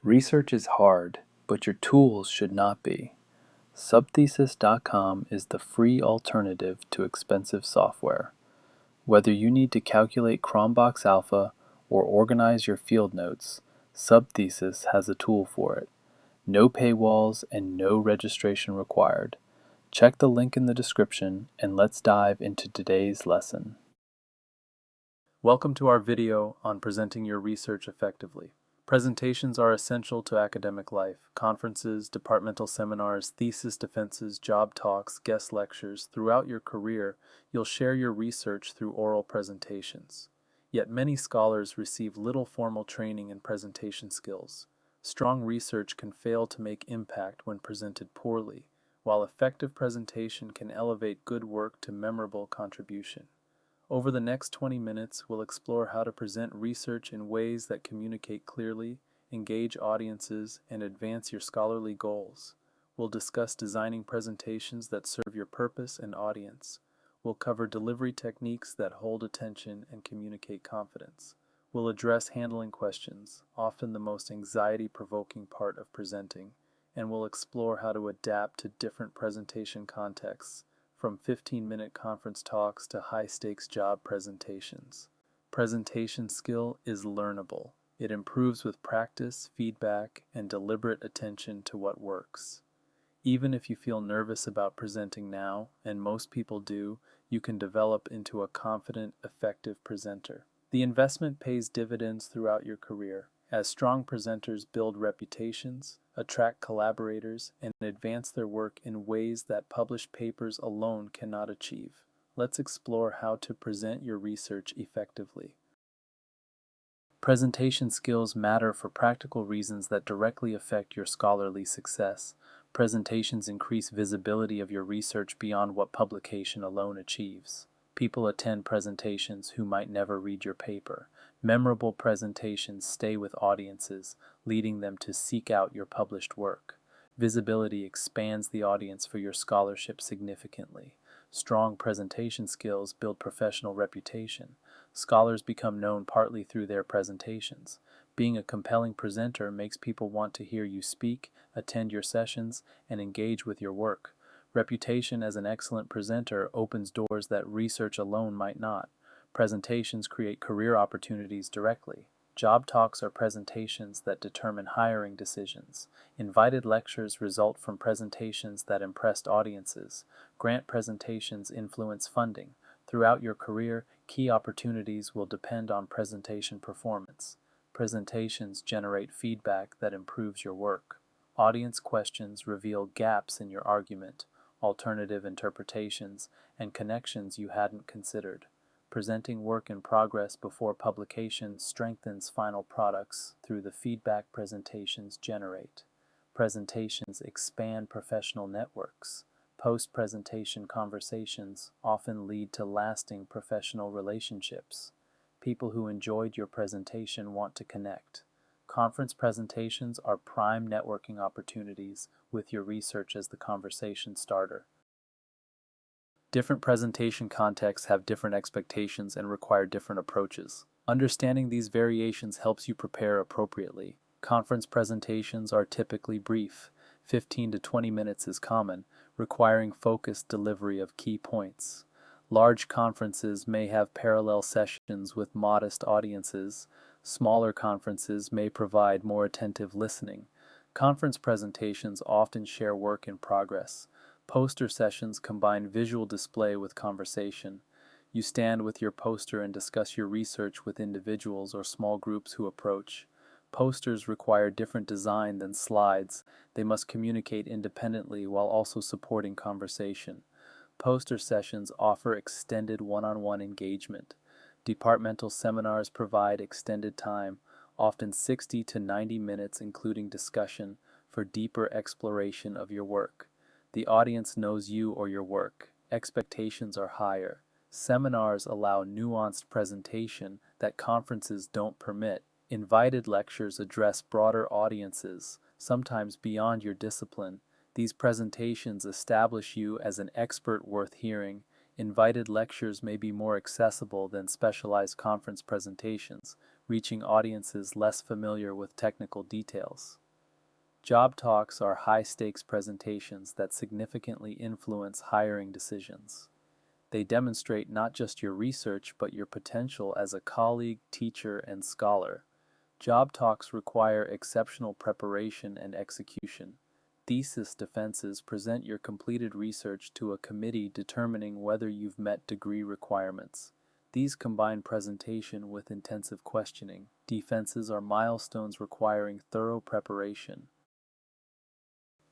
Research is hard, but your tools should not be. Subthesis.com is the free alternative to expensive software. Whether you need to calculate Cronbach's alpha or organize your field notes, Subthesis has a tool for it. No paywalls and no registration required. Check the link in the description and let's dive into today's lesson. Welcome to our video on presenting your research effectively. Presentations are essential to academic life. Conferences, departmental seminars, thesis defenses, job talks, guest lectures. Throughout your career, you'll share your research through oral presentations. Yet many scholars receive little formal training in presentation skills. Strong research can fail to make impact when presented poorly, while effective presentation can elevate good work to memorable contribution. Over the next 20 minutes, we'll explore how to present research in ways that communicate clearly, engage audiences, and advance your scholarly goals. We'll discuss designing presentations that serve your purpose and audience. We'll cover delivery techniques that hold attention and communicate confidence. We'll address handling questions, often the most anxiety-provoking part of presenting, and we'll explore how to adapt to different presentation contexts, from 15-minute conference talks to high-stakes job presentations. Presentation skill is learnable. It improves with practice, feedback, and deliberate attention to what works. Even if you feel nervous about presenting now, and most people do, you can develop into a confident, effective presenter. The investment pays dividends throughout your career, as strong presenters build reputations, attract collaborators, and advance their work in ways that published papers alone cannot achieve. Let's explore how to present your research effectively. Presentation skills matter for practical reasons that directly affect your scholarly success. Presentations increase visibility of your research beyond what publication alone achieves. People attend presentations who might never read your paper. Memorable presentations stay with audiences, leading them to seek out your published work. Visibility expands the audience for your scholarship significantly. Strong presentation skills build professional reputation. Scholars become known partly through their presentations. Being a compelling presenter makes people want to hear you speak, attend your sessions, and engage with your work. Reputation as an excellent presenter opens doors that research alone might not. Presentations create career opportunities directly. Job talks are presentations that determine hiring decisions. Invited lectures result from presentations that impressed audiences. Grant presentations influence funding. Throughout your career, key opportunities will depend on presentation performance. Presentations generate feedback that improves your work. Audience questions reveal gaps in your argument, alternative interpretations, and connections you hadn't considered. Presenting work in progress before publication strengthens final products through the feedback presentations generate. Presentations expand professional networks. Post-presentation conversations often lead to lasting professional relationships. People who enjoyed your presentation want to connect. Conference presentations are prime networking opportunities with your research as the conversation starter. Different presentation contexts have different expectations and require different approaches. Understanding these variations helps you prepare appropriately. Conference presentations are typically brief. 15 to 20 minutes is common, requiring focused delivery of key points. Large conferences may have parallel sessions with modest audiences. Smaller conferences may provide more attentive listening. Conference presentations often share work in progress. Poster sessions combine visual display with conversation. You stand with your poster and discuss your research with individuals or small groups who approach. Posters require different design than slides. They must communicate independently while also supporting conversation. Poster sessions offer extended one-on-one engagement. Departmental seminars provide extended time, often 60 to 90 minutes including discussion, for deeper exploration of your work. The audience knows you or your work. Expectations are higher. Seminars allow nuanced presentation that conferences don't permit. Invited lectures address broader audiences, sometimes beyond your discipline. These presentations establish you as an expert worth hearing. Invited lectures may be more accessible than specialized conference presentations, reaching audiences less familiar with technical details. Job talks are high-stakes presentations that significantly influence hiring decisions. They demonstrate not just your research, but your potential as a colleague, teacher, and scholar. Job talks require exceptional preparation and execution. Thesis defenses present your completed research to a committee determining whether you've met degree requirements. These combine presentation with intensive questioning. Defenses are milestones requiring thorough preparation.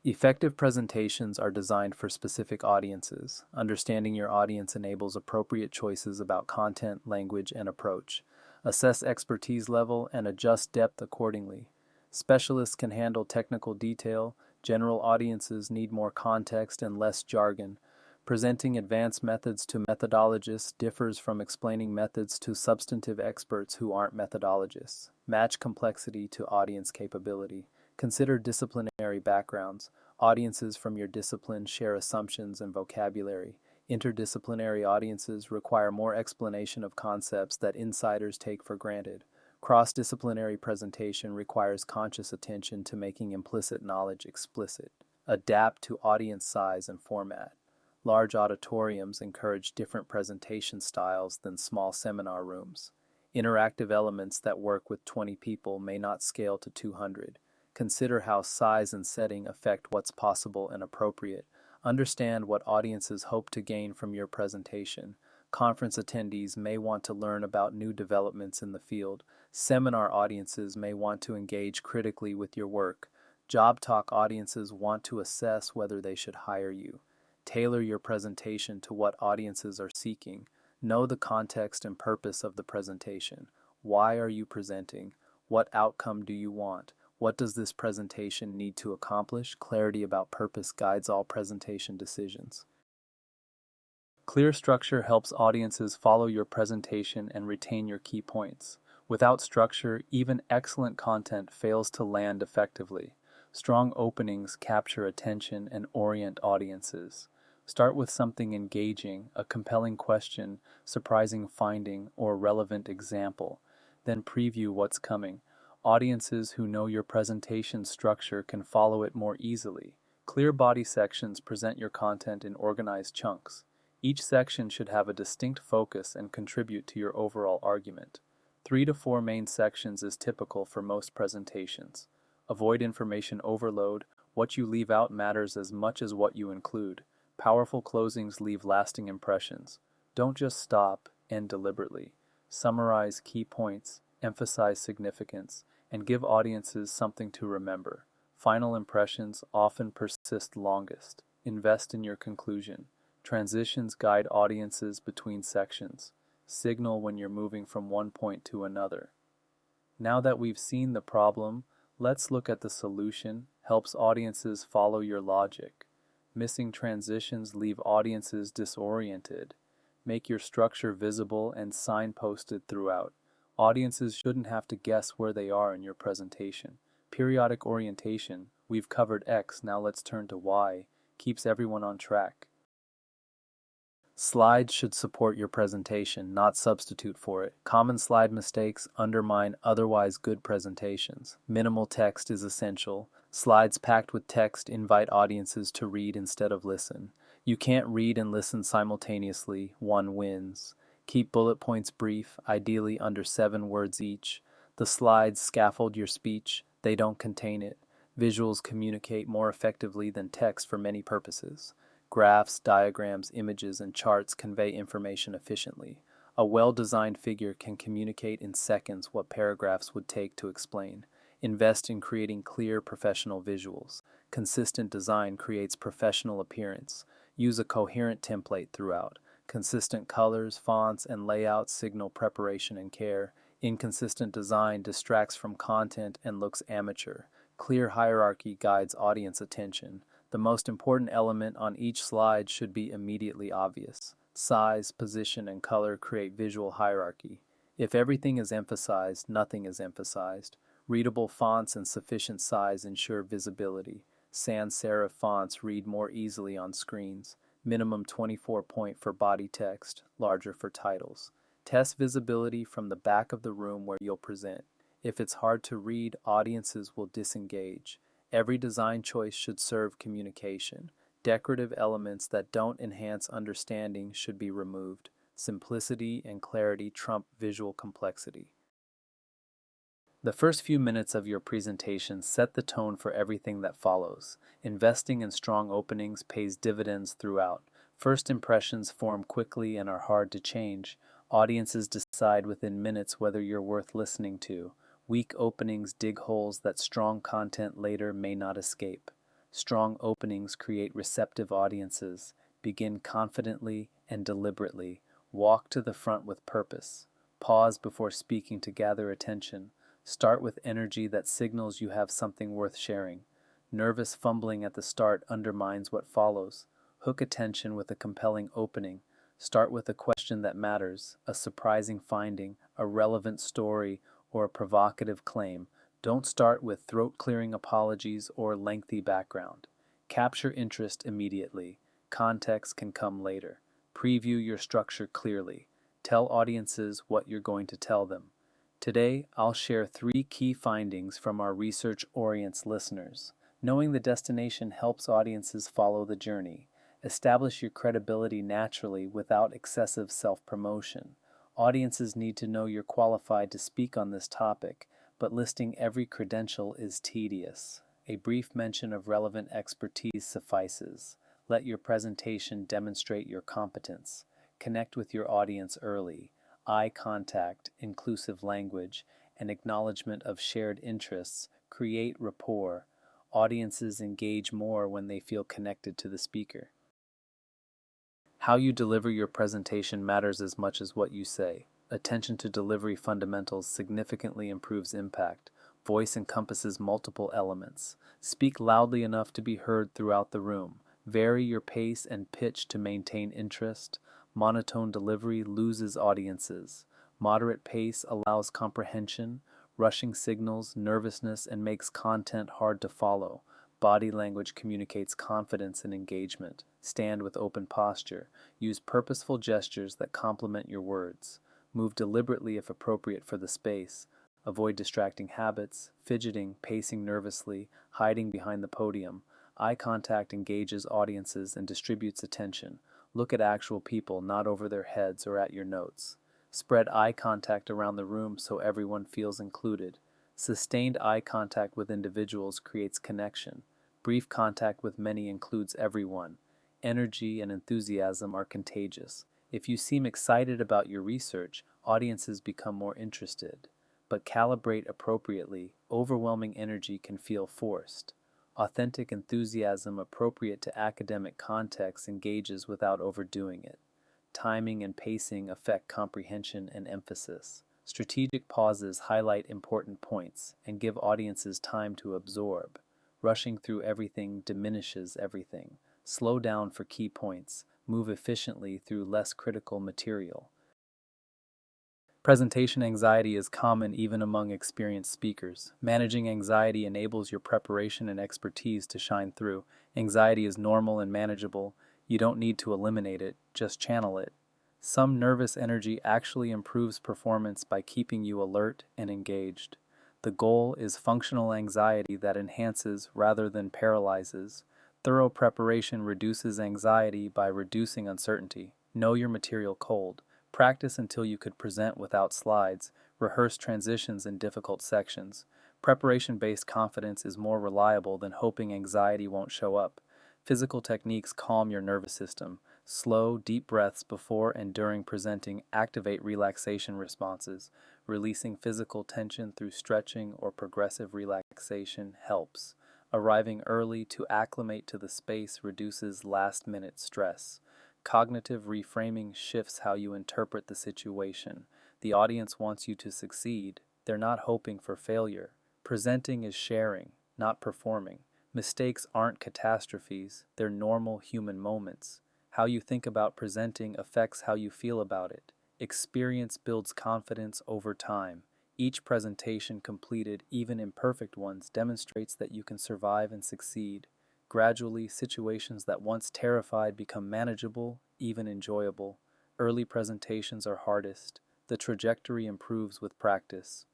Effective presentations are designed for specific audiences. Understanding your audience enables appropriate choices about content, language, and approach. Assess expertise level and adjust depth accordingly. Specialists can handle technical detail. General audiences need more context and less jargon. Presenting advanced methods to methodologists differs from explaining methods to substantive experts who aren't methodologists. Match complexity to audience capability. Consider disciplinary backgrounds. Audiences from your discipline share assumptions and vocabulary. Interdisciplinary audiences require more explanation of concepts that insiders take for granted. Cross-disciplinary presentation requires conscious attention to making implicit knowledge explicit. Adapt to audience size and format. Large auditoriums encourage different presentation styles than small seminar rooms. Interactive elements that work with 20 people may not scale to 200. Consider how size and setting affect what's possible and appropriate. Understand what audiences hope to gain from your presentation. Conference attendees may want to learn about new developments in the field. Seminar audiences may want to engage critically with your work. Job talk audiences want to assess whether they should hire you. Tailor your presentation to what audiences are seeking. Know the context and purpose of the presentation. Why are you presenting? What outcome do you want? What does this presentation need to accomplish? Clarity about purpose guides all presentation decisions. Clear structure helps audiences follow your presentation and retain your key points. Without structure, even excellent content fails to land effectively. Strong openings capture attention and orient audiences. Start with something engaging, a compelling question, surprising finding, or relevant example. Then preview what's coming. Audiences who know your presentation structure can follow it more easily. Clear body sections present your content in organized chunks. Each section should have a distinct focus and contribute to your overall argument. 3 to 4 main sections is typical for most presentations. Avoid information overload. What you leave out matters as much as what you include. Powerful closings leave lasting impressions. Don't just stop, end deliberately. Summarize key points, emphasize significance, and give audiences something to remember. Final impressions often persist longest. Invest in your conclusion. Transitions guide audiences between sections. Signal when you're moving from one point to another. Now that we've seen the problem, let's look at the solution. Helps audiences follow your logic. Missing transitions leave audiences disoriented. Make your structure visible and signposted throughout. Audiences shouldn't have to guess where they are in your presentation. Periodic orientation, we've covered X, now let's turn to Y, keeps everyone on track. Slides should support your presentation, not substitute for it. Common slide mistakes undermine otherwise good presentations. Minimal text is essential. Slides packed with text invite audiences to read instead of listen. You can't read and listen simultaneously, one wins. Keep bullet points brief, ideally under 7 words each. The slides scaffold your speech, they don't contain it. Visuals communicate more effectively than text for many purposes. Graphs, diagrams, images, and charts convey information efficiently. A well-designed figure can communicate in seconds what paragraphs would take to explain. Invest in creating clear, professional visuals. Consistent design creates professional appearance. Use a coherent template throughout. Consistent colors, fonts, and layouts signal preparation and care. Inconsistent design distracts from content and looks amateur. Clear hierarchy guides audience attention. The most important element on each slide should be immediately obvious. Size, position, and color create visual hierarchy. If everything is emphasized, nothing is emphasized. Readable fonts and sufficient size ensure visibility. Sans serif fonts read more easily on screens. Minimum 24 point for body text, larger for titles. Test visibility from the back of the room where you'll present. If it's hard to read, audiences will disengage. Every design choice should serve communication. Decorative elements that don't enhance understanding should be removed. Simplicity and clarity trump visual complexity. The first few minutes of your presentation set the tone for everything that follows. Investing in strong openings pays dividends throughout. First impressions form quickly and are hard to change. Audiences decide within minutes whether you're worth listening to. Weak openings dig holes that strong content later may not escape. Strong openings create receptive audiences. Begin confidently and deliberately. Walk to the front with purpose. Pause before speaking to gather attention. Start with energy that signals you have something worth sharing. Nervous fumbling at the start undermines what follows. Hook attention with a compelling opening. Start with a question that matters, a surprising finding, a relevant story, or a provocative claim. Don't start with throat-clearing apologies or lengthy background. Capture interest immediately. Context can come later. Preview your structure clearly. Tell audiences what you're going to tell them. Today, I'll share 3 key findings from our Research Orients listeners. Knowing the destination helps audiences follow the journey. Establish your credibility naturally without excessive self-promotion. Audiences need to know you're qualified to speak on this topic, but listing every credential is tedious. A brief mention of relevant expertise suffices. Let your presentation demonstrate your competence. Connect with your audience early. Eye contact, inclusive language, and acknowledgement of shared interests create rapport. Audiences engage more when they feel connected to the speaker. How you deliver your presentation matters as much as what you say. Attention to delivery fundamentals significantly improves impact. Voice encompasses multiple elements. Speak loudly enough to be heard throughout the room. Vary your pace and pitch to maintain interest. Monotone delivery loses audiences. Moderate pace allows comprehension. Rushing signals nervousness and makes content hard to follow. Body language communicates confidence and engagement. Stand with open posture. Use purposeful gestures that complement your words. Move deliberately if appropriate for the space. Avoid distracting habits, fidgeting, pacing nervously, hiding behind the podium. Eye contact engages audiences and distributes attention. Look at actual people, not over their heads or at your notes. Spread eye contact around the room so everyone feels included. Sustained eye contact with individuals creates connection. Brief contact with many includes everyone. Energy and enthusiasm are contagious. If you seem excited about your research, audiences become more interested. But calibrate appropriately. Overwhelming energy can feel forced. Authentic enthusiasm appropriate to academic context engages without overdoing it. Timing and pacing affect comprehension and emphasis. Strategic pauses highlight important points and give audiences time to absorb. Rushing through everything diminishes everything. Slow down for key points. Move efficiently through less critical material. Presentation anxiety is common even among experienced speakers. Managing anxiety enables your preparation and expertise to shine through. Anxiety is normal and manageable. You don't need to eliminate it, just channel it. Some nervous energy actually improves performance by keeping you alert and engaged. The goal is functional anxiety that enhances rather than paralyzes. Thorough preparation reduces anxiety by reducing uncertainty. Know your material cold. Practice until you could present without slides. Rehearse transitions in difficult sections. Preparation-based confidence is more reliable than hoping anxiety won't show up. Physical techniques calm your nervous system. Slow, deep breaths before and during presenting activate relaxation responses. Releasing physical tension through stretching or progressive relaxation helps. Arriving early to acclimate to the space reduces last-minute stress. Cognitive reframing shifts how you interpret the situation. The audience wants you to succeed. They're not hoping for failure. Presenting is sharing, not performing. Mistakes aren't catastrophes. They're normal human moments. How you think about presenting affects how you feel about it. Experience builds confidence over time. Each presentation completed, even imperfect ones, demonstrates that you can survive and succeed. Gradually, situations that once terrified become manageable, even enjoyable. Early presentations are hardest. the trajectory improves with practice.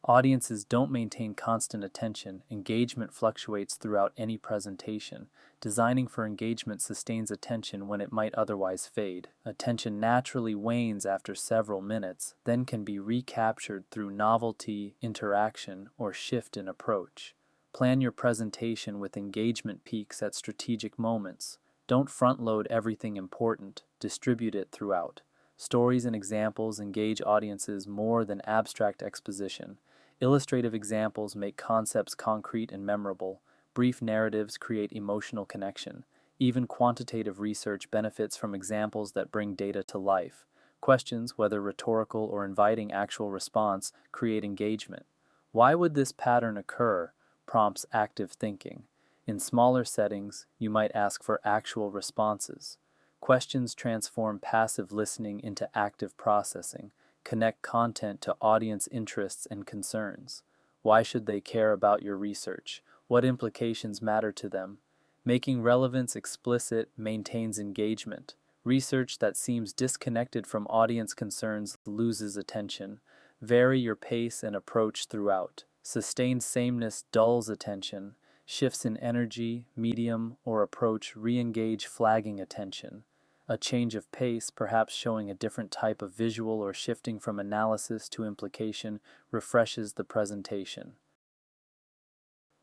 Audiences don't maintain constant attention. Engagement fluctuates throughout any presentation. Designing for engagement sustains attention when it might otherwise fade. Attention naturally wanes after several minutes, then can be recaptured through novelty, interaction, or shift in approach. Plan your presentation with engagement peaks at strategic moments. Don't front-load everything important. Distribute it throughout. Stories and examples engage audiences more than abstract exposition. Illustrative examples make concepts concrete and memorable. Brief narratives create emotional connection. Even quantitative research benefits from examples that bring data to life. Questions, whether rhetorical or inviting actual response, create engagement. Why would this pattern occur? Prompts active thinking. In smaller settings, you might ask for actual responses. Questions transform passive listening into active processing. Connect content to audience interests and concerns. Why should they care about your research? What implications matter to them? Making relevance explicit maintains engagement. Research that seems disconnected from audience concerns loses attention. Vary your pace and approach throughout. Sustained sameness dulls attention. Shifts in energy, medium, or approach re-engage flagging attention. A change of pace, perhaps showing a different type of visual or shifting from analysis to implication, refreshes the presentation.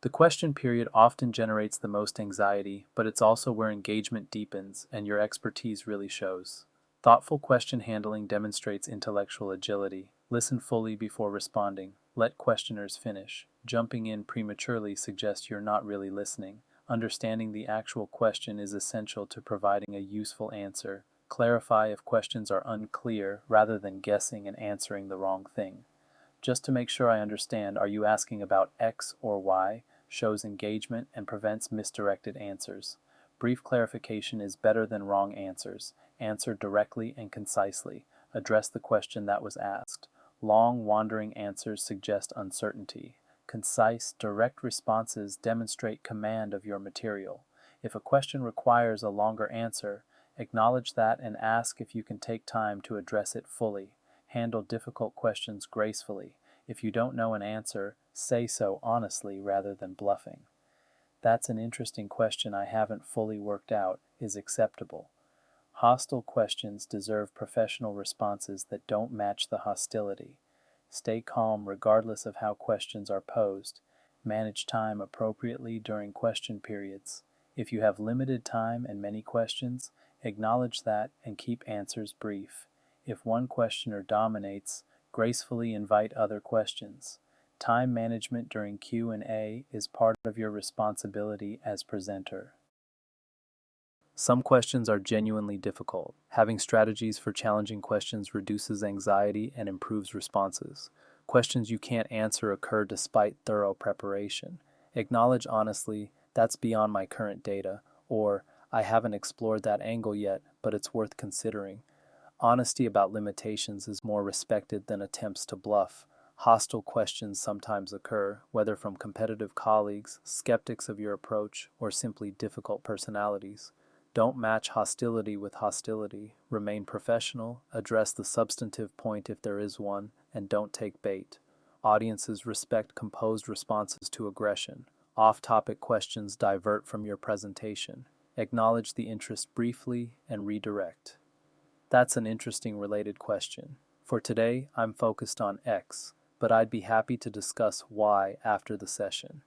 The question period often generates the most anxiety, but it's also where engagement deepens and your expertise really shows. Thoughtful question handling demonstrates intellectual agility. Listen fully before responding. Let questioners finish. Jumping in prematurely suggests you're not really listening. Understanding the actual question is essential to providing a useful answer. Clarify if questions are unclear rather than guessing and answering the wrong thing. Just to make sure I understand, are you asking about X or Y? Shows engagement and prevents misdirected answers. Brief clarification is better than wrong answers. Answer directly and concisely. Address the question that was asked. Long, wandering answers suggest uncertainty. Concise, direct responses demonstrate command of your material. If a question requires a longer answer, acknowledge that and ask if you can take time to address it fully. Handle difficult questions gracefully. If you don't know an answer, say so honestly rather than bluffing. That's an interesting question I haven't fully worked out is acceptable. Hostile questions deserve professional responses that don't match the hostility. Stay calm regardless of how questions are posed. Manage time appropriately during question periods. If you have limited time and many questions, acknowledge that and keep answers brief. If one questioner dominates, gracefully invite other questions. Time management during Q&A is part of your responsibility as presenter. Some questions are genuinely difficult. Having strategies for challenging questions reduces anxiety and improves responses. Questions you can't answer occur despite thorough preparation. Acknowledge honestly, that's beyond my current data, or I haven't explored that angle yet, but it's worth considering. Honesty about limitations is more respected than attempts to bluff. Hostile questions sometimes occur, whether from competitive colleagues, skeptics of your approach, or simply difficult personalities. Don't match hostility with hostility. Remain professional, address the substantive point if there is one, and don't take bait. Audiences respect composed responses to aggression. Off-topic questions divert from your presentation. Acknowledge the interest briefly and redirect. That's an interesting related question. For today, I'm focused on X, but I'd be happy to discuss Y after the session.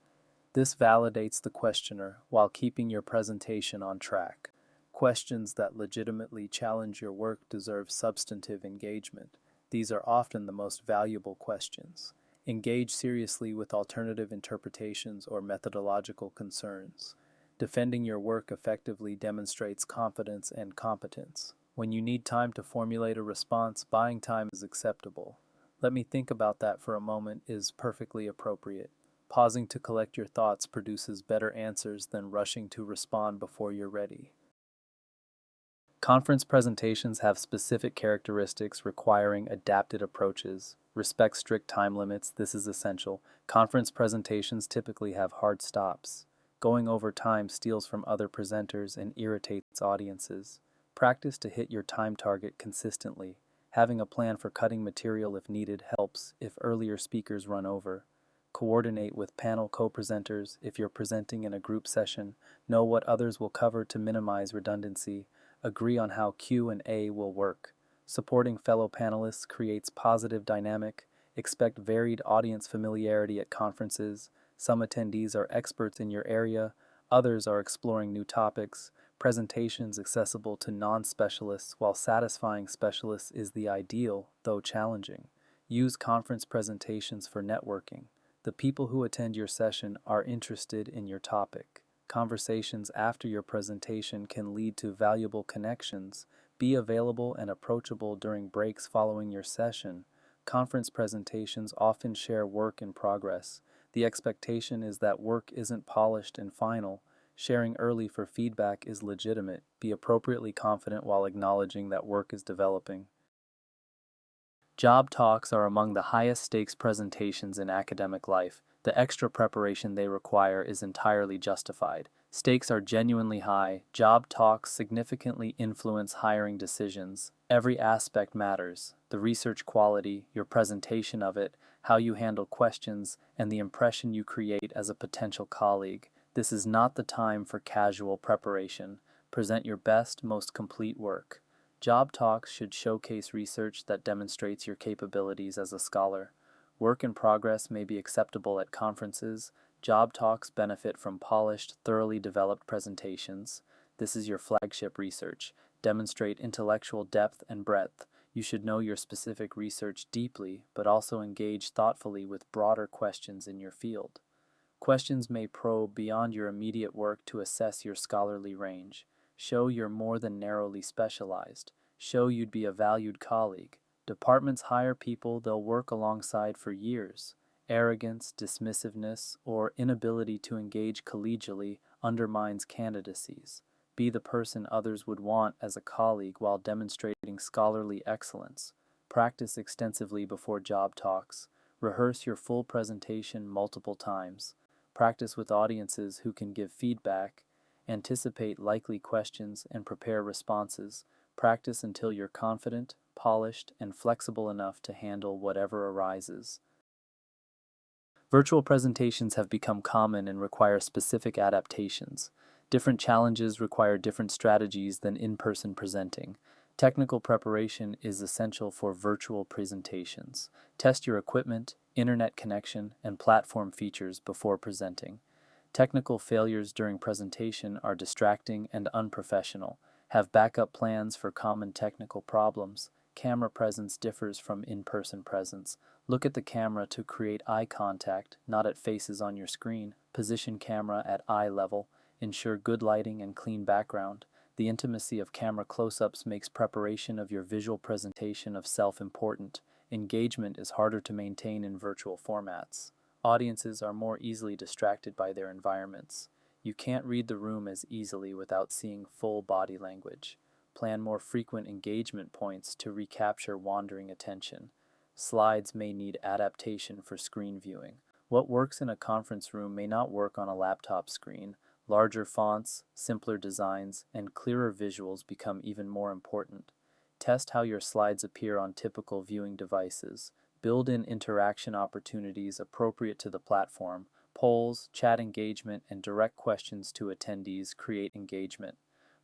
This validates the questioner while keeping your presentation on track. Questions that legitimately challenge your work deserve substantive engagement. These are often the most valuable questions. Engage seriously with alternative interpretations or methodological concerns. Defending your work effectively demonstrates confidence and competence. When you need time to formulate a response, buying time is acceptable. Let me think about that for a moment is perfectly appropriate. Pausing to collect your thoughts produces better answers than rushing to respond before you're ready. Conference presentations have specific characteristics requiring adapted approaches. Respect strict time limits, this is essential. Conference presentations typically have hard stops. Going over time steals from other presenters and irritates audiences. Practice to hit your time target consistently. Having a plan for cutting material if needed helps if earlier speakers run over. Coordinate with panel co-presenters if you're presenting in a group session. Know what others will cover to minimize redundancy. Agree on how Q&A will work. Supporting fellow panelists creates positive dynamic. Expect varied audience familiarity at conferences. Some attendees are experts in your area, others are exploring new topics. Presentations accessible to non-specialists while satisfying specialists is the ideal, though challenging. Use conference presentations for networking. The people who attend your session are interested in your topic. Conversations after your presentation can lead to valuable connections. Be available and approachable during breaks following your session. Conference presentations often share work in progress. The expectation is that work isn't polished and final. Sharing early for feedback is legitimate. Be appropriately confident while acknowledging that work is developing. Job talks are among the highest stakes presentations in academic life. The extra preparation they require is entirely justified. Stakes are genuinely high. Job talks significantly influence hiring decisions. Every aspect matters. The research quality, your presentation of it, how you handle questions, and the impression you create as a potential colleague. This is not the time for casual preparation. Present your best, most complete work. Job talks should showcase research that demonstrates your capabilities as a scholar. Work in progress may be acceptable at conferences. Job talks benefit from polished, thoroughly developed presentations. This is your flagship research. Demonstrate intellectual depth and breadth. You should know your specific research deeply, but also engage thoughtfully with broader questions in your field. Questions may probe beyond your immediate work to assess your scholarly range. Show you're more than narrowly specialized. Show you'd be a valued colleague. Departments hire people they'll work alongside for years. Arrogance, dismissiveness, or inability to engage collegially undermines candidacies. Be the person others would want as a colleague while demonstrating scholarly excellence. Practice extensively before job talks. Rehearse your full presentation multiple times. Practice with audiences who can give feedback. Anticipate likely questions and prepare responses. Practice until you're confident, polished, and flexible enough to handle whatever arises. Virtual presentations have become common and require specific adaptations. Different challenges require different strategies than in-person presenting. Technical preparation is essential for virtual presentations. Test your equipment, internet connection, and platform features before presenting. Technical failures during presentation are distracting and unprofessional. Have backup plans for common technical problems. Camera presence differs from in-person presence. Look at the camera to create eye contact, not at faces on your screen. Position camera at eye level. Ensure good lighting and clean background. The intimacy of camera close-ups makes preparation of your visual presentation of self important. Engagement is harder to maintain in virtual formats. Audiences are more easily distracted by their environments. You can't read the room as easily without seeing full body language. Plan more frequent engagement points to recapture wandering attention. Slides may need adaptation for screen viewing. What works in a conference room may not work on a laptop screen. Larger fonts, simpler designs, and clearer visuals become even more important. Test how your slides appear on typical viewing devices. Build in interaction opportunities appropriate to the platform. Polls, chat engagement, and direct questions to attendees create engagement.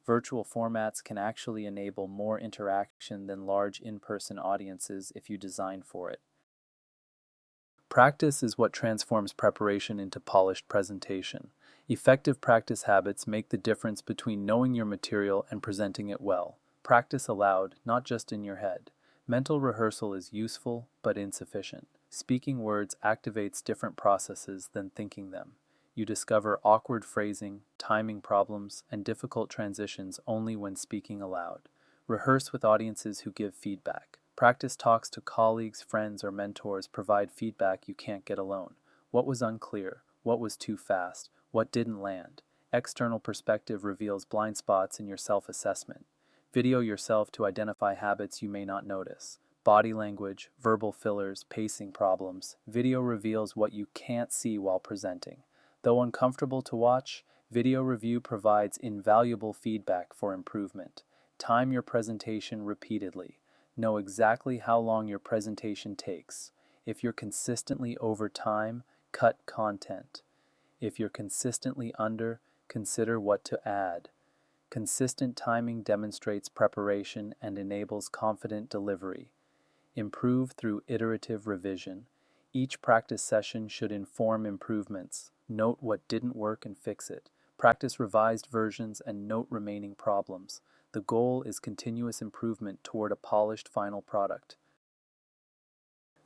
Virtual formats can actually enable more interaction than large in-person audiences if you design for it. Practice is what transforms preparation into polished presentation. Effective practice habits make the difference between knowing your material and presenting it well. Practice aloud, not just in your head. Mental rehearsal is useful, but insufficient. Speaking words activates different processes than thinking them. You discover awkward phrasing, timing problems, and difficult transitions only when speaking aloud. Rehearse with audiences who give feedback. Practice talks to colleagues, friends, or mentors provide feedback you can't get alone. What was unclear? What was too fast? What didn't land? External perspective reveals blind spots in your self-assessment. Video yourself to identify habits you may not notice. Body language, verbal fillers, pacing problems. Video reveals what you can't see while presenting. Though uncomfortable to watch, video review provides invaluable feedback for improvement. Time your presentation repeatedly. Know exactly how long your presentation takes. If you're consistently over time, cut content. If you're consistently under, consider what to add. Consistent timing demonstrates preparation and enables confident delivery. Improve through iterative revision. Each practice session should inform improvements. Note what didn't work and fix it. Practice revised versions and note remaining problems. The goal is continuous improvement toward a polished final product.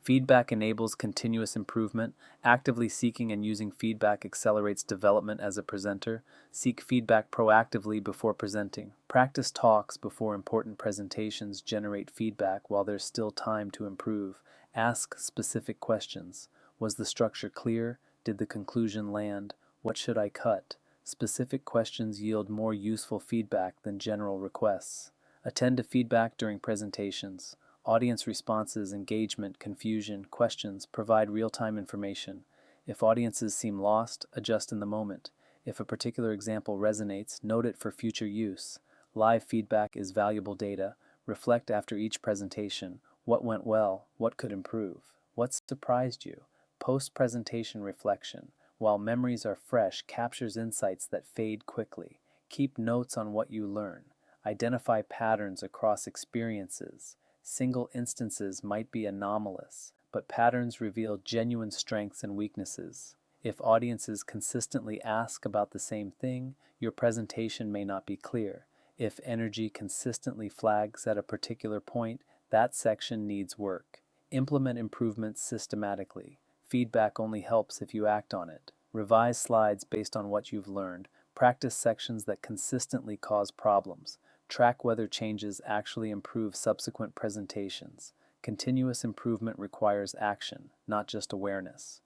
Feedback enables continuous improvement. Actively seeking and using feedback accelerates development as a presenter. Seek feedback proactively before presenting. Practice talks before important presentations generate feedback while there's still time to improve. Ask specific questions. Was the structure clear? Did the conclusion land? What should I cut? Specific questions yield more useful feedback than general requests. Attend to feedback during presentations. Audience responses, engagement, confusion, questions provide real-time information. If audiences seem lost, adjust in the moment. If a particular example resonates, note it for future use. Live feedback is valuable data. Reflect after each presentation. What went well? What could improve? What surprised you? Post-presentation reflection. While memories are fresh, captures insights that fade quickly. Keep notes on what you learn. Identify patterns across experiences. Single instances might be anomalous, but patterns reveal genuine strengths and weaknesses. If audiences consistently ask about the same thing, your presentation may not be clear. If energy consistently flags at a particular point, that section needs work. Implement improvements systematically. Feedback only helps if you act on it. Revise slides based on what you've learned. Practice sections that consistently cause problems. Track whether changes actually improve subsequent presentations. Continuous improvement requires action, not just awareness.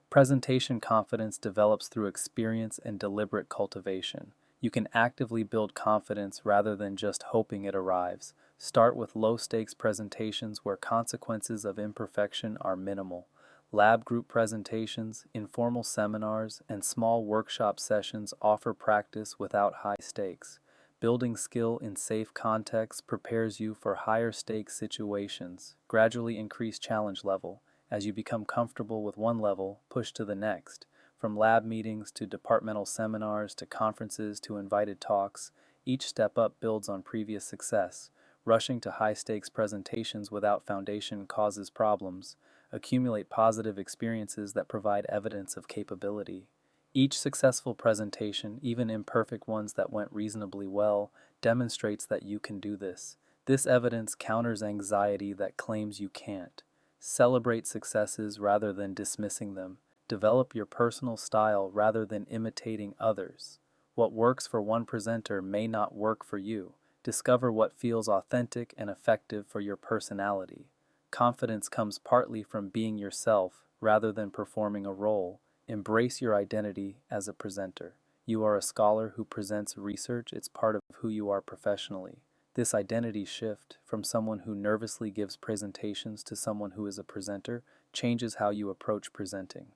Presentation confidence develops through experience and deliberate cultivation. You can actively build confidence rather than just hoping it arrives. Start with low-stakes presentations where consequences of imperfection are minimal. Lab group presentations, informal seminars, and small workshop sessions offer practice without high stakes. Building skill in safe contexts prepares you for higher stakes situations. Gradually increase challenge level. As you become comfortable with one level, push to the next. From lab meetings to departmental seminars to conferences to invited talks, each step up builds on previous success. Rushing to high-stakes presentations without foundation causes problems. Accumulate positive experiences that provide evidence of capability. Each successful presentation, even imperfect ones that went reasonably well, demonstrates that you can do this. This evidence counters anxiety that claims you can't. Celebrate successes rather than dismissing them. Develop your personal style rather than imitating others. What works for one presenter may not work for you. Discover what feels authentic and effective for your personality. Confidence comes partly from being yourself rather than performing a role. Embrace your identity as a presenter. You are a scholar who presents research. It's part of who you are professionally. This identity shift from someone who nervously gives presentations to someone who is a presenter changes how you approach presenting.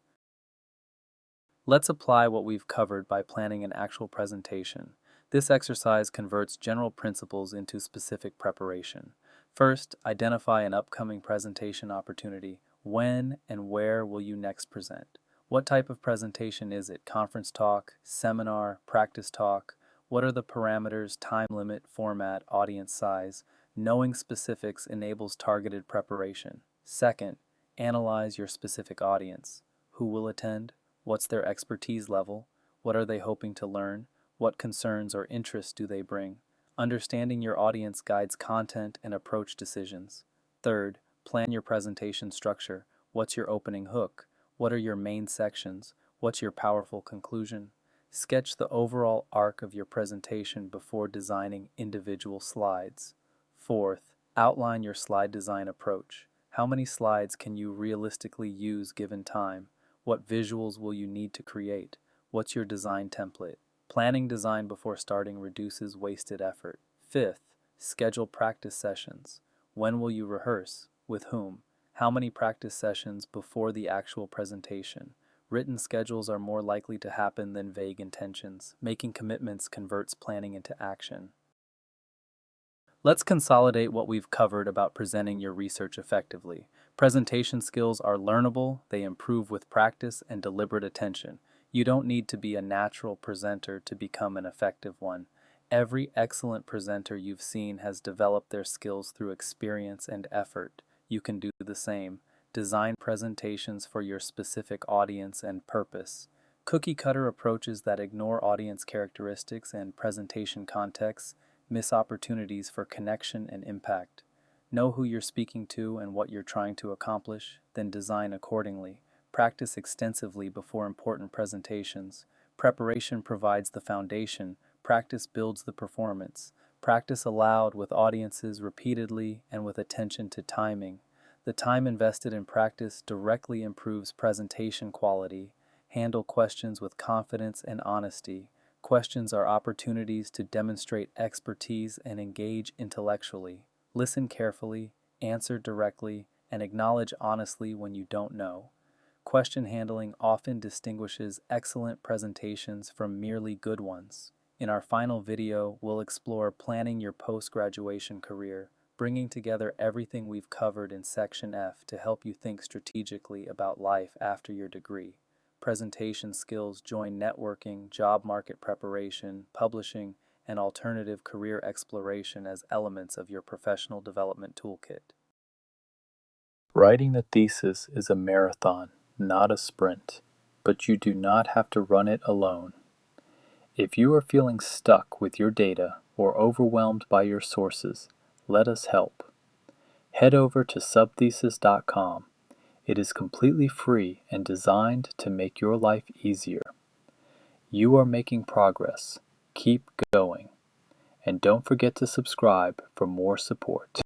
Let's apply what we've covered by planning an actual presentation. This exercise converts general principles into specific preparation. First, identify an upcoming presentation opportunity. When and where will you next present? What type of presentation is it? Conference talk, seminar, practice talk? What are the parameters, time limit, format, audience size? Knowing specifics enables targeted preparation. Second, analyze your specific audience. Who will attend? What's their expertise level? What are they hoping to learn? What concerns or interests do they bring? Understanding your audience guides content and approach decisions. Third, plan your presentation structure. What's your opening hook? What are your main sections? What's your powerful conclusion? Sketch the overall arc of your presentation before designing individual slides. Fourth, outline your slide design approach. How many slides can you realistically use given time? What visuals will you need to create? What's your design template? Planning design before starting reduces wasted effort. Fifth, schedule practice sessions. When will you rehearse? With whom? How many practice sessions before the actual presentation? Written schedules are more likely to happen than vague intentions. Making commitments converts planning into action. Let's consolidate what we've covered about presenting your research effectively. Presentation skills are learnable, they improve with practice and deliberate attention. You don't need to be a natural presenter to become an effective one. Every excellent presenter you've seen has developed their skills through experience and effort. You can do the same. Design presentations for your specific audience and purpose. Cookie-cutter approaches that ignore audience characteristics and presentation contexts miss opportunities for connection and impact. Know who you're speaking to and what you're trying to accomplish, then design accordingly. Practice extensively before important presentations. Preparation provides the foundation, practice builds the performance. Practice aloud with audiences repeatedly and with attention to timing. The time invested in practice directly improves presentation quality. Handle questions with confidence and honesty. Questions are opportunities to demonstrate expertise and engage intellectually. Listen carefully, answer directly, and acknowledge honestly when you don't know. Question handling often distinguishes excellent presentations from merely good ones. In our final video, we'll explore planning your post-graduation career, bringing together everything we've covered in Section F to help you think strategically about life after your degree. Presentation skills join networking, job market preparation, publishing, and alternative career exploration as elements of your professional development toolkit. Writing the thesis is a marathon, not a sprint, but you do not have to run it alone. If you are feeling stuck with your data or overwhelmed by your sources, let us help. Head over to subthesis.com. It is completely free and designed to make your life easier. You are making progress. Keep going. And don't forget to subscribe for more support.